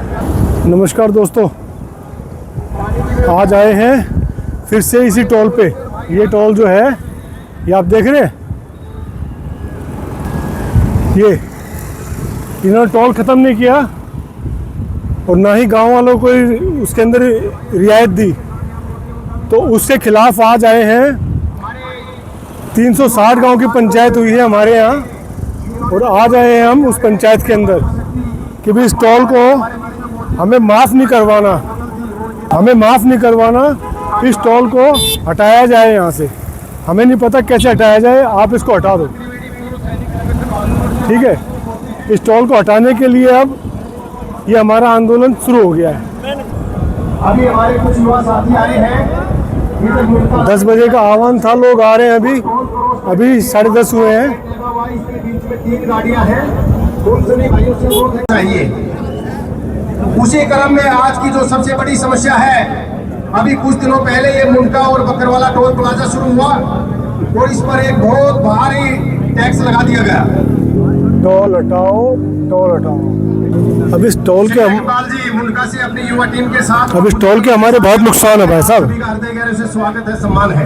नमस्कार दोस्तों, आज आए हैं फिर से इसी टोल पे। ये टोल जो है ये आप देख रहे हैं, ये इन्होंने टोल ख़त्म नहीं किया और ना ही गांव वालों को उसके अंदर रियायत दी, तो उसके खिलाफ आज आए हैं। 360 गांव की पंचायत हुई है हमारे यहाँ और आज आए हैं हम उस पंचायत के अंदर कि भाई इस टोल को हमें माफ़ नहीं करवाना, इस टोल को हटाया जाए यहाँ से। हमें नहीं पता कैसे हटाया जाए, आप इसको हटा दो, ठीक है। इस टोल को हटाने के लिए अब ये हमारा आंदोलन शुरू हो गया है। अभी हमारे कुछ युवा साथी आए हैं। 10 बजे का आह्वान था, लोग आ रहे हैं अभी 10:30 हुए हैं। इसके बीच में 3 गाड़ियां हैं, उन सभी भाइयों से वोट चाहिए। उसी क्रम में आज की जो सबसे बड़ी समस्या है, अभी कुछ दिनों पहले ये मुंडका और बकरवाला टोल प्लाजा शुरू हुआ और इस पर एक बहुत भारी टैक्स लगा दिया गया। टोल हटाओ। अब इस टोल के मुंडका से अपनी युवा टीम के साथ अब इस टोल के हमारे बहुत नुकसान है भाई साहब। से स्वागत है, सम्मान है।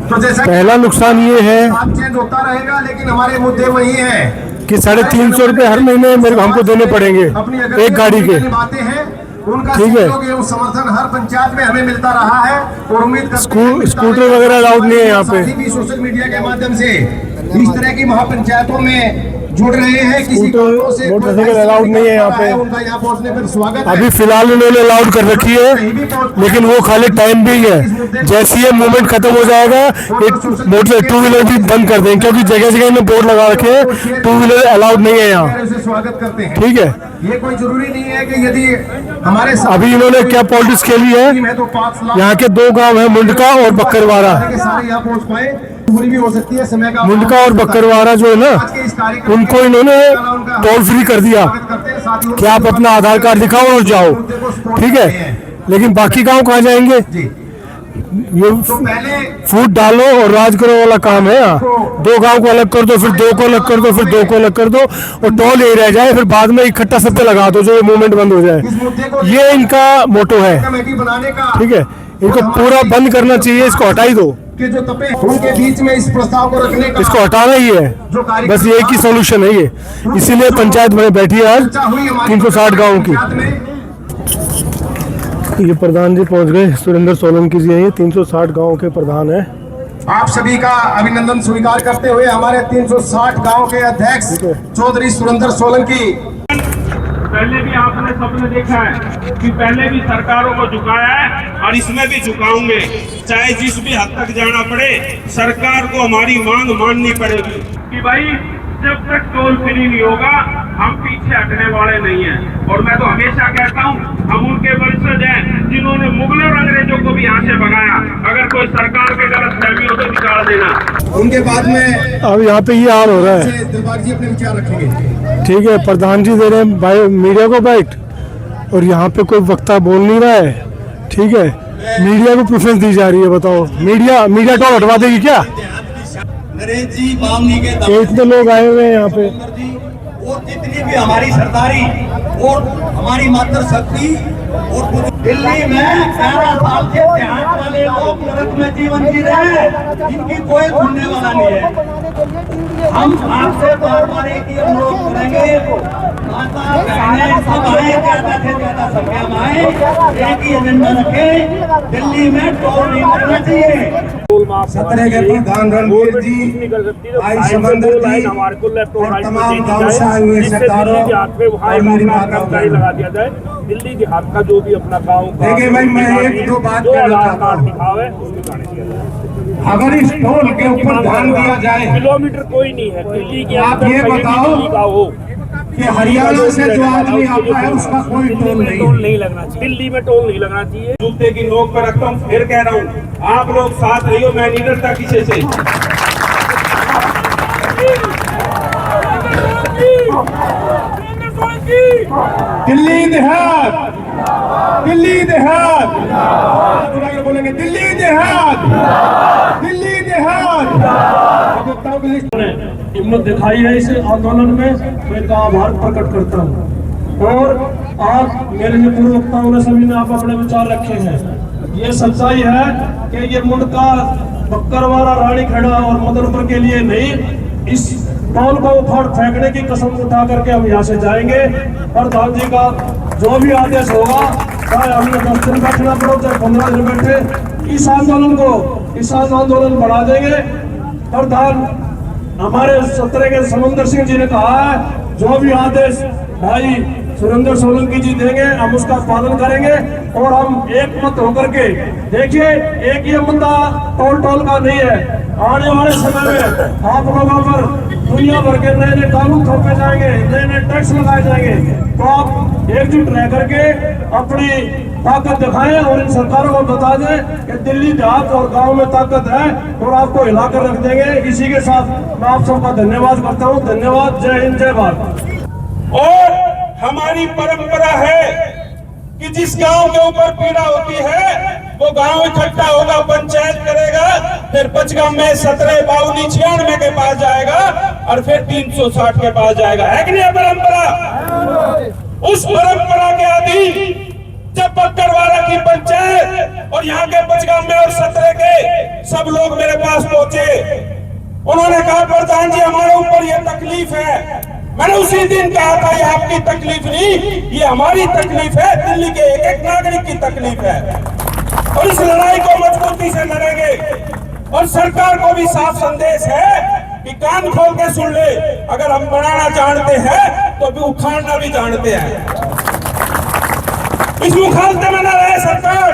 तो जैसा पहला नुकसान ये है, चेंज होता रहेगा लेकिन हमारे मुद्दे वही हैं कि 350 रुपये हर महीने हमको देने पड़ेंगे एक गाड़ी के। उनका ठीक है, समर्थन हर पंचायत में हमें मिलता रहा है और उम्मीद स्कूटर वगैरह अलाउड नहीं है यहाँ पे। भी सोशल मीडिया के माध्यम से इस तरह की महापंचायतों में जुड़ रहे हैं। किसी मोटरसाइकिल अलाउड नहीं है यहाँ पे। उनका यहाँ पहुँचने पर स्वागत है। अभी फिलहाल उन्होंने अलाउड कर रखी है, लेकिन वो खाली टाइम भी है। जैसे ये मूवमेंट खत्म हो जाएगा, एक 2 व्हीलर भी बंद कर देंगे, क्योंकि जगह जगह में बोर्ड लगा रखे हैं 2 व्हीलर अलाउड नहीं है यहाँ। स्वागत करते हैं, ठीक है। ये कोई जरूरी नहीं है कि यदि हमारे अभी इन्होंने क्या पॉलिटिक्स खेली है, यहाँ के 2 गांव है, मुंडका और बकरवारा। सारे यहाँ पहुँच पाए, पूरी भी हो सकती है, समय का मुंडका और बकरवारा जो है ना, उनको इन्होंने टोल फ्री कर दिया कि आप अपना आधार कार्ड दिखाओ और जाओ, ठीक है। लेकिन बाकी गांव कहाँ जाएंगे? ये फूट डालो और राज करो वाला काम है। 2 गांव को अलग कर दो, फिर 2 को अलग कर दो, फिर 2 को अलग कर दो और टोल यही रह जाए, फिर बाद में इकट्ठा सब पे लगा दो जो ये मूवमेंट बंद हो जाए। ये इनका मोटो है, ठीक है। इनको पूरा बंद करना चाहिए, इसको हटाई दो। कि जो तपे उनके बीच में इस प्रस्ताव को रखने का, इसको हटाना ही है, बस ये एक ही सोल्यूशन है ये। इसीलिए पंचायत में बैठी है आज 360 गाँव की। ये प्रधान जी पहुंच गए, सुरेंद्र सोलंकी जी हैं, ये 360 गाँव के प्रधान है। आप सभी का अभिनंदन स्वीकार करते हुए हमारे 360 गाँव के अध्यक्ष चौधरी सुरेंद्र सोलंकी। पहले भी आपने सबने देखा है कि पहले भी सरकारों को झुकाया है और इसमें भी झुकाऊंगे, चाहे जिस भी हद तक जाना पड़े। सरकार को हमारी मांग माननी पड़ेगी कि भाई जब तक टोल फ्री नहीं होगा हम पीछे हटने वाले नहीं हैं। और मैं तो हमेशा कहता हूँ, हम उनके वंशज हैं जिन्होंने मुगलों और अंग्रेजों को भी यहाँ से भगाया। अगर कोई सरकार के गलत फहमी हो तो निकाल देना। उनके बाद में अब यहाँ पे ये हाल हो रहा है। दिलबाग जी अपने विचार रखेंगे। ठीक है, प्रधान जी दे रहे हैं भाई मीडिया को बाइट और यहाँ पे कोई वक्ता बोल नहीं रहा है, ठीक है। मीडिया को प्रेफरेंस दी जा रही है। बताओ, मीडिया टोल हटवा देगी क्या? नरेश जी बामनी के इतने लोग आए हुए हैं यहाँ पे, और जितनी भी हमारी सरदारी और हमारी मातृ शक्ति और दिल्ली में 11 साल से देहात वाले लोग नरक में जीवन जी रहे हैं, इनकी कोई सुनने वाला नहीं है। हम आपसे बार एक ही अनुरोध करेंगे, माता बहनें सब आए, ज्यादा से ज्यादा संख्या में आए, एक ही एजेंडा रखें, दिल्ली में टोल नहीं लगना चाहिए। 17 के प्रधान रणवीर जी, भाई समंदर जी और तमाम गाँव से आए हुए सरदारों और मेरी माता लगा दिया जाए। दिल्ली देहात का जो भी अपना गाँव का, देखिए भाई, मैं 1-2 बात कहना चाहता हूँ। अगर इस टोल के ऊपर ध्यान दिया जाए, किलोमीटर कोई नहीं है दिल्ली के, आप ये बताओ कि हरियाणा से जो आदमी आता है उसका कोई टोल नहीं लगना चाहिए। दिल्ली में टोल नहीं लगना चाहिए। जूते की नोक पर रखता हूँ, फिर कह रहा हूँ, आप लोग साथ रहियो, मैं नहीं डरता किसी से। दिल्ली देहात, दिल्ली देहात, बोलेंगे दिल्ली देहात, दिल्ली देहात। हिम्मत दिखाई है इस आंदोलन में, मैं इनका आभार प्रकट करता हूँ। और आप मेरे जो पूर्व वक्ताओं ने सभी ने आप अपने विचार रखे हैं। ये सच्चाई है कि ये मुंडका बक्करवाड़ा रानीखेड़ा और मदनपुर के लिए नहीं, इस टोल को उखाड़ फेंकने की कसम उठा करके हम यहाँ से जाएंगे। प्रधान जी का जो भी आदेश होगा, चाहे हमें 10 दिन बैठना पड़ो चाहे 15 दिन बैठे, इस आंदोलन को किसान आंदोलन बढ़ा देंगे। प्रधान हमारे सत्र के समुद्र सिंह जी ने कहा है जो भी आदेश भाई सुरेंद्र सोलंकी जी देंगे हम उसका पालन करेंगे और हम एक मत होकर के, देखिए एक ये मुद्दा टोल का नहीं है, आने वाले समय में आप लोगों पर दुनिया भर के नए नए कानून थोपे जाएंगे, नए नए टैक्स लगाए जाएंगे, तो आप एकजुट रह करके अपनी ताकत दिखाएं और इन सरकारों को बता दें कि दिल्ली देहात और गांव में ताकत है और आपको हिलाकर रख देंगे। इसी के साथ मैं आप सबका धन्यवाद करता हूं। धन्यवाद। जय हिंद, जय भारत। और हमारी परंपरा है कि जिस गांव के ऊपर पीड़ा होती है वो गांव इकट्ठा होगा, पंचायत करेगा, फिर पचगांव में 17 52 96 के पास जाएगा और फिर 360 के पास जाएगा। है कि नहीं परंपरा? उस परंपरा के अधीन जब बक्करवाड़ा की पंचायत और यहाँ के पचगांव में और 17 के सब लोग मेरे पास पहुंचे, उन्होंने कहा प्रधान जी हमारे ऊपर ये तकलीफ है। मैंने उसी दिन कहा था ये आपकी तकलीफ नहीं, ये हमारी तकलीफ है, दिल्ली के एक एक नागरिक की तकलीफ है और इस लड़ाई को मजबूती से लड़ेंगे। और सरकार को भी साफ संदेश है कि कान खोल के सुन ले, अगर हम बनाना जानते हैं तो भी उखाड़ना भी जानते हैं। इस मुखालते में न रहे सरकार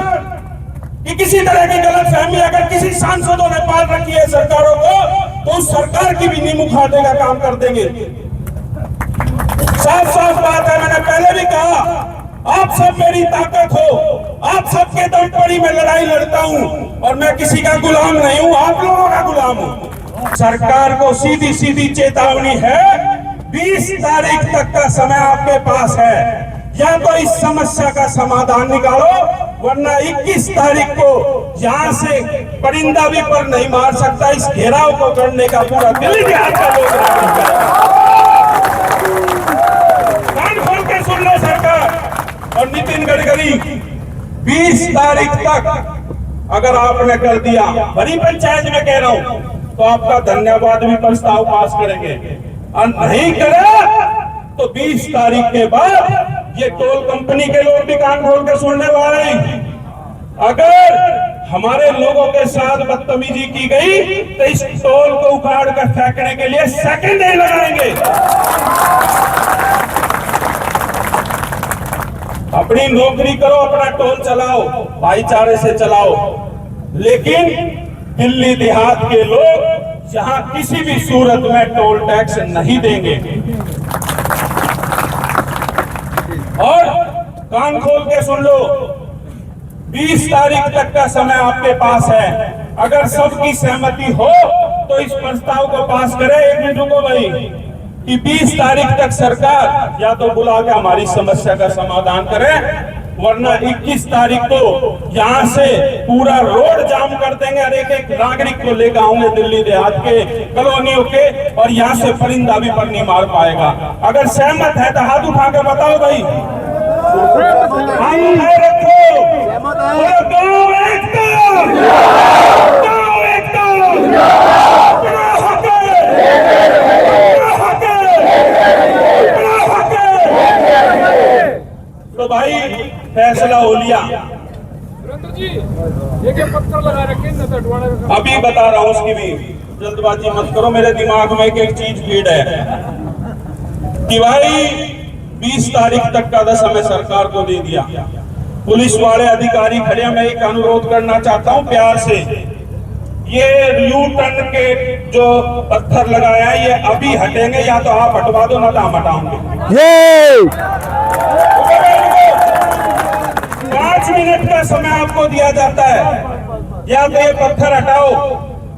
कि किसी तरह की गलत फहमी अगर किसी सांसदों ने पाल रखी है सरकारों को, तो उस सरकार की भी नींव उखाड़ने का काम कर देंगे। साफ साफ बात है, मैंने पहले भी कहा आप सब मेरी ताकत हो, आप सबके दम पर ही मैं लड़ाई लड़ता हूं और मैं किसी का गुलाम नहीं हूं, आप लोगों का गुलाम हूं। सरकार को सीधी सीधी चेतावनी है, 20 तारीख तक का समय आपके पास है, या तो इस समस्या का समाधान निकालो वरना 21 तारीख को यहाँ से परिंदा भी पर नहीं मार सकता, इस घेराव को करने का पूरा दिल्ली के हाथ का लोग सुन लो सरकार और नितिन गडकरी, 20 तारीख तक अगर आपने कर दिया, बड़ी पंचायत में कह रहा हूं, तो आपका धन्यवाद भी प्रस्ताव पास करेंगे, और नहीं करे तो 20 तारीख के बाद ये टोल कंपनी के लोग भी कान खोल के सुनने वाले हैं। अगर हमारे लोगों के साथ बदतमीजी की गई तो इस टोल को उखाड़ कर फेंकने के लिए सेकंड नहीं लगाएंगे। अपनी नौकरी करो, अपना टोल चलाओ, भाईचारे से चलाओ, लेकिन दिल्ली देहात के लोग यहां किसी भी सूरत में टोल टैक्स नहीं देंगे। और कान खोल के सुन लो, 20 तारीख तक का समय आपके पास है, अगर सबकी सहमति हो तो इस प्रस्ताव को पास करें। एक मिनट रुको भाई, कि 20 तारीख तक सरकार या तो बुला के हमारी समस्या का समाधान करे, वरना 21 तारीख को यहाँ से पूरा रोड जाम कर देंगे और एक एक नागरिक को लेकर आऊंगे दिल्ली देहात के कॉलोनियों के, और यहाँ से परिंदा भी पर नहीं मार पाएगा। अगर सहमत है तो हाथ उठा के बताओ भाई, रखो तो भाई फैसला हो लिया। पत्थर लगा रखे अभी बता रहा हूँ, उसकी भी जल्दबाजी मत करो, मेरे दिमाग में एक चीज फीड है कि भाई 20 तारीख तक का समय सरकार को दे दिया। पुलिस वाले अधिकारी खड़े, मैं एक अनुरोध करना चाहता हूँ प्यार से, ये यू टर्न के जो पत्थर लगाया है ये अभी हटेंगे, या तो आप हटवा दो ना तो हम हटाएंगे। 5 मिनट का समय आपको दिया जाता है, या तो ये पत्थर हटाओ,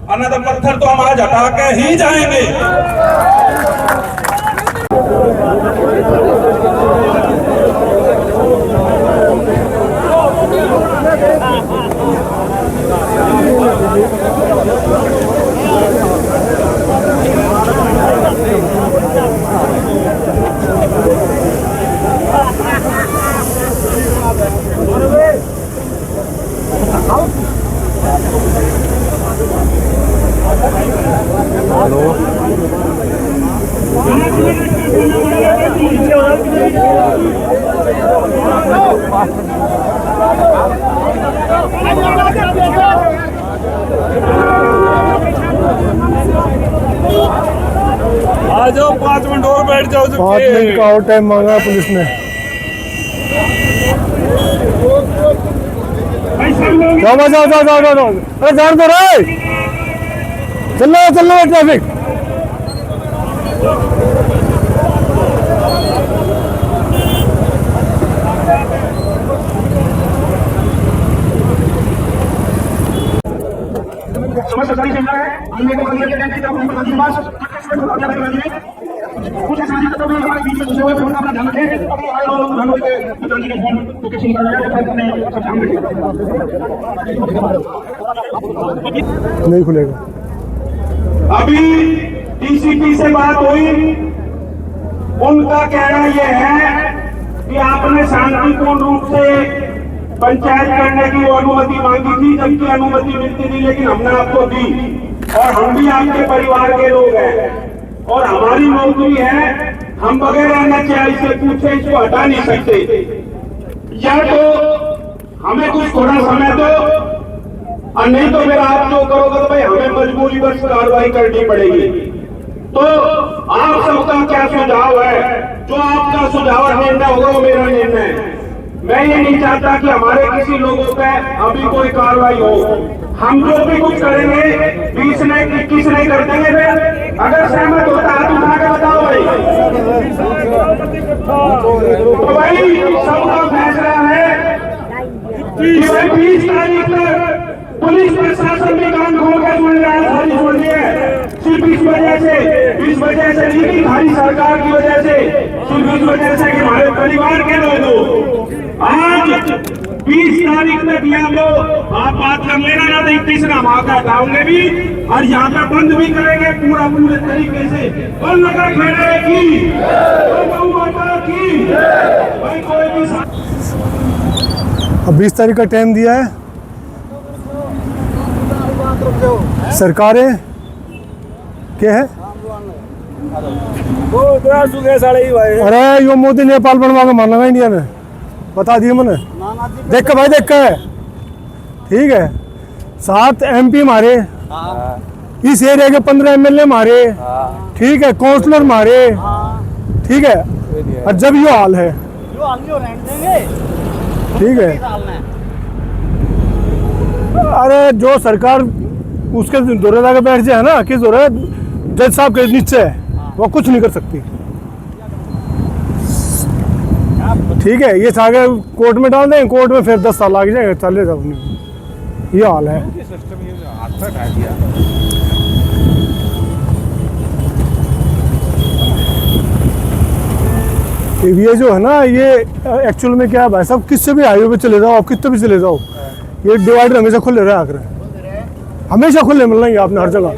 अन्यथा पत्थर तो हम आज हटा के ही जाएंगे। मिनट का और टाइम मांगा पुलिस ने। जाओ जाओ जाओ जाओ जाओ, अरे जान दो रे, चल रहा है ट्रैफिक। समझ सरकारी चल रहा है, हमने को बंदे के टैंक की तरफ हम प्रधान के पास कुछ साथी तो भी हमारे बीच में घुसे हुए फोन का अपना ध्यान रखें। अभी आए लोग प्रधानमंत्री के प्रधानमंत्री के फोन को कैसे निकाला जाए अपने सब ध्यान रखें। नहीं खुलेगा। अभी डीसीपी से बात हुई, उनका कहना यह है कि आपने शांतिपूर्ण रूप से पंचायत करने की वो अनुमति मांगी थी, जबकि अनुमति मिलती थी, लेकिन हमने आपको दी और हम भी आपके परिवार के लोग हैं और हमारी नौकरी है, हम बगैर एनएचएआई से पूछे इसको हटा नहीं सकते। या तो हमें कुछ थोड़ा समय दो और नहीं तो फिर आप जो करोगे तो भाई हमें मजबूरी बस कार्रवाई करनी पड़ेगी। तो आप सबका क्या सुझाव है? जो आपका सुझाव निर्णय होगा वो मेरा निर्णय है। मैं ये नहीं चाहता कि हमारे किसी लोगों पे अभी कोई कार्रवाई हो। हम जो भी कुछ करेंगे 20 नहीं 21 नहीं कर देंगे। फिर अगर सहमत होता हाथ उठा के बताओ भाई। तो भाई सबका फैसला है कि भाई 20 तारीख तक पुलिस प्रशासन भी काम खोल के सुन रहा है, सारी सुन रही है। सिर्फ इस वजह से नहीं कि हमारी सरकार की वजह से, सिर्फ इस वजह से कि हमारे परिवार के लोग आज 20 तारीख तक यहाँ लो आप बात कर लेना, ना तो 21 ना हम आकर हटाओगे भी और यहाँ पे बंद भी करेंगे पूरे तरीके से। बंद कर खेड़े की भाई कोई भी। अब 20 तारीख का टाइम दिया है, सरकारें क्या है? अरे यो मोदी नेपाल बनवा के मानना इंडिया ने, बता दिए मैंने, देख के भाई देख के। ठीक है, 7 MP मारे, इस एरिया के 15 MLA मारे, ठीक है, काउंसलर मारे, ठीक है। और जब यो हाल है, ठीक है, अरे जो सरकार उसके दौरे जाके बैठ जाए ना, किस दौरे जज साहब के नीचे है, वो कुछ नहीं कर सकती। ठीक है, ये आगे कोर्ट में डाल दें, कोर्ट में फिर 10 साल लग जाएंगे, चले जाओ। ये हाल है। ये जो है ना, ये एक्चुअल में क्या है भाई साहब, किससे भी हाईवे पे चले जाओ, आप कितने भी चले जाओ, ये डिवाइडर हमेशा खुले रहे, आकर हमेशा खुले मिल रहे हैं आपने हर जगह।